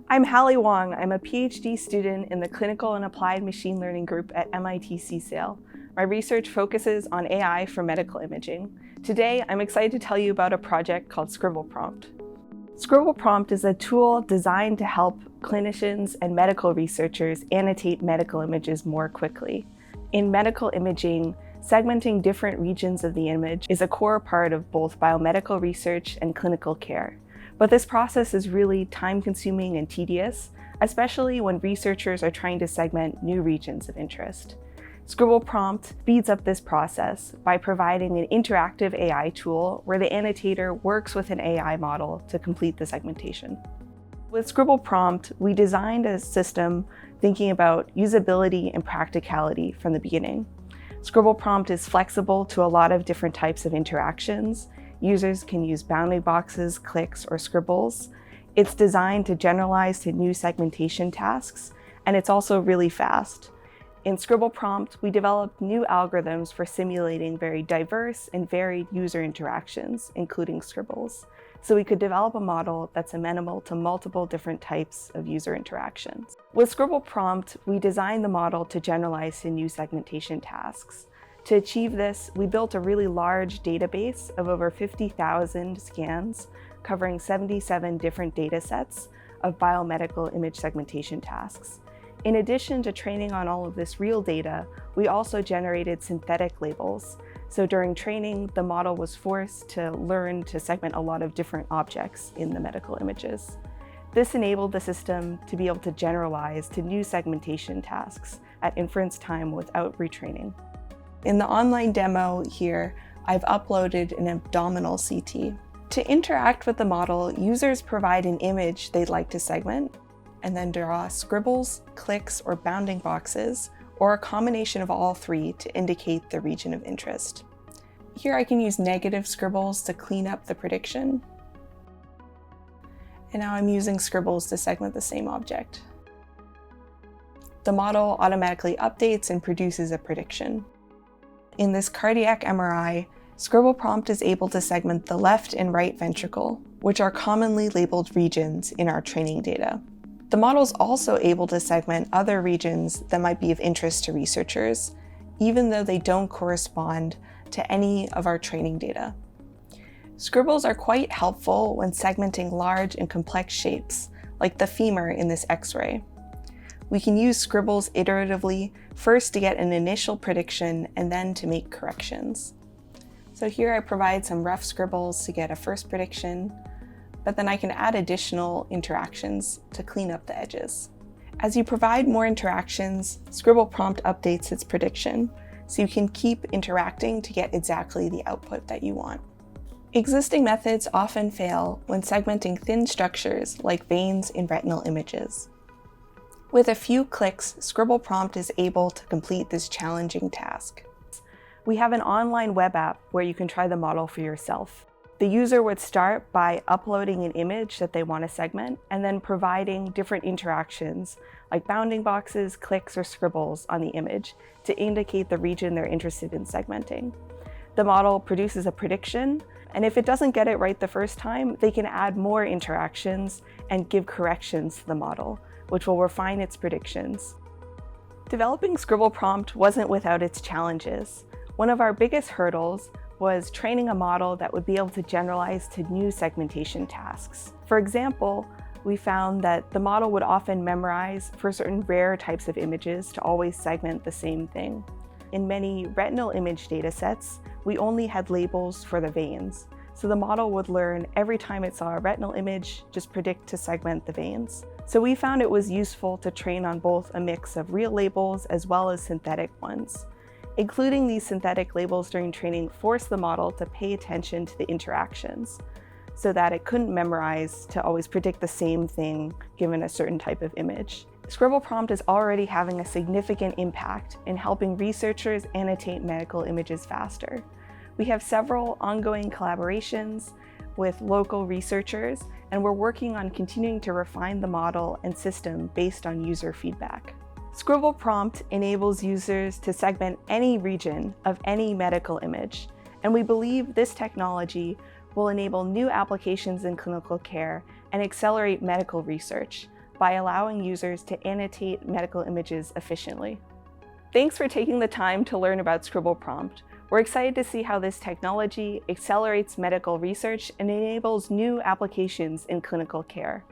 I'm Hallie Wong. I'm a PhD student in the Clinical and Applied Machine Learning group at MIT CSAIL. My research focuses on AI for medical imaging. Today, I'm excited to tell you about a project called Scribble Prompt. Scribble Prompt is a tool designed to help clinicians and medical researchers annotate medical images more quickly. In medical imaging, segmenting different regions of the image is a core part of both biomedical research and clinical care. But this process is really time-consuming and tedious, especially when researchers are trying to segment new regions of interest. Scribble Prompt speeds up this process by providing an interactive AI tool where the annotator works with an AI model to complete the segmentation. With Scribble Prompt, we designed a system thinking about usability and practicality from the beginning. Scribble Prompt is flexible to a lot of different types of interactions. Users can use bounding boxes, clicks, or scribbles. It's designed to generalize to new segmentation tasks, and it's also really fast. In Scribble Prompt, we developed new algorithms for simulating very diverse and varied user interactions, including scribbles, so we could develop a model that's amenable to multiple different types of user interactions. With Scribble Prompt, we designed the model to generalize to new segmentation tasks. To achieve this, we built a really large database of over 50,000 scans covering 77 different data sets of biomedical image segmentation tasks. In addition to training on all of this real data, we also generated synthetic labels. So during training, the model was forced to learn to segment a lot of different objects in the medical images. This enabled the system to be able to generalize to new segmentation tasks at inference time without retraining. In the online demo here, I've uploaded an abdominal CT. To interact with the model, users provide an image they'd like to segment, and then draw scribbles, clicks, or bounding boxes, or a combination of all three to indicate the region of interest. Here I can use negative scribbles to clean up the prediction. And now I'm using scribbles to segment the same object. The model automatically updates and produces a prediction. In this cardiac MRI, Scribble Prompt is able to segment the left and right ventricle, which are commonly labeled regions in our training data. The model is also able to segment other regions that might be of interest to researchers, even though they don't correspond to any of our training data. Scribbles are quite helpful when segmenting large and complex shapes, like the femur in this X-ray. We can use scribbles iteratively, first to get an initial prediction and then to make corrections. So here I provide some rough scribbles to get a first prediction, but then I can add additional interactions to clean up the edges. As you provide more interactions, Scribble Prompt updates its prediction, so you can keep interacting to get exactly the output that you want. Existing methods often fail when segmenting thin structures like veins in retinal images. With a few clicks, Scribble Prompt is able to complete this challenging task. We have an online web app where you can try the model for yourself. The user would start by uploading an image that they want to segment and then providing different interactions like bounding boxes, clicks, or scribbles on the image to indicate the region they're interested in segmenting. The model produces a prediction, and if it doesn't get it right the first time, they can add more interactions and give corrections to the model, which will refine its predictions. Developing Scribble Prompt wasn't without its challenges. One of our biggest hurdles was training a model that would be able to generalize to new segmentation tasks. For example, we found that the model would often memorize for certain rare types of images to always segment the same thing. In many retinal image datasets, we only had labels for the veins, so the model would learn every time it saw a retinal image, just predict to segment the veins. So we found it was useful to train on both a mix of real labels as well as synthetic ones. Including these synthetic labels during training forced the model to pay attention to the interactions so that it couldn't memorize to always predict the same thing given a certain type of image. Scribble Prompt is already having a significant impact in helping researchers annotate medical images faster. We have several ongoing collaborations with local researchers, and we're working on continuing to refine the model and system based on user feedback. Scribble Prompt enables users to segment any region of any medical image, and we believe this technology will enable new applications in clinical care and accelerate medical research, by allowing users to annotate medical images efficiently. Thanks for taking the time to learn about Scribble Prompt. We're excited to see how this technology accelerates medical research and enables new applications in clinical care.